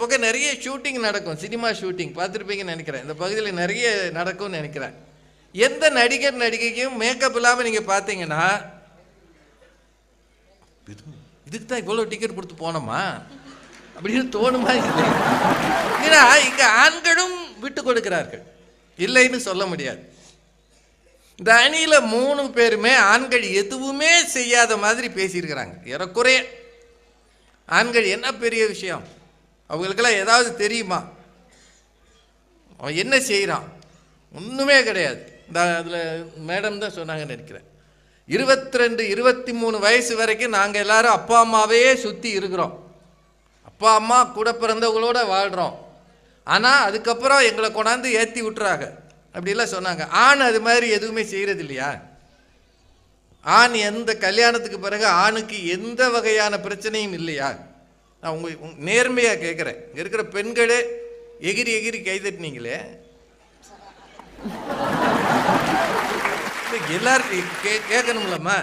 பக்கம் நிறைய ஷூட்டிங் நடக்கும், சினிமா ஷூட்டிங் பார்த்துருப்பீங்கன்னு நினைக்கிறேன். இந்த பகுதியில் நிறைய நடக்கும்னு நினைக்கிறேன். எந்த நடிகர் நடிகைக்கும் மேக்கப் இல்லாமல் நீங்கள் பார்த்தீங்கன்னா, இதுக்கு தான் இவ்வளோ டிக்கெட் கொடுத்து போனோமா அப்படின்னு தோணுமா? ஏன்னா இங்கே ஆண்களும் விட்டு கொடுக்கிறார்கள், இல்லைன்னு சொல்ல முடியாது. இந்த அணியில் 3 பேருமே ஆண்கள் எதுவுமே செய்யாத மாதிரி பேசியிருக்கிறாங்க. ஏறக்குறைய ஆண்கள் என்ன பெரிய விஷயம், அவங்களுக்கெல்லாம் ஏதாவது தெரியுமா, அவன் என்ன செய்கிறான், ஒன்றுமே கிடையாது. இந்த அதில் மேடம் தான் சொன்னாங்கன்னு நினைக்கிறேன். 22, 23 வயசு வரைக்கும் நாங்கள் எல்லாரும் அப்பா அம்மாவே சுற்றி இருக்கிறோம், அப்பா அம்மா கூட பிறந்தவங்களோட வாழ்கிறோம். ஆனால் அதுக்கப்புறம் எங்களை கொண்டாந்து ஏற்றி விட்டுறாங்க அப்படிலாம் சொன்னாங்க. ஆண் அது மாதிரி எதுவுமே செய்கிறது இல்லையா? ஆண் எந்த கல்யாணத்துக்கு பிறகு ஆணுக்கு எந்த வகையான பிரச்சனையும் இல்லையா? நான் உங்கள் நேர்மையாக கேட்குறேன். இங்கே இருக்கிற பெண்களே எகிரி எகிரி கைதட்டினீங்களே, எல்லாரும் கேட்கணும்லம்மா.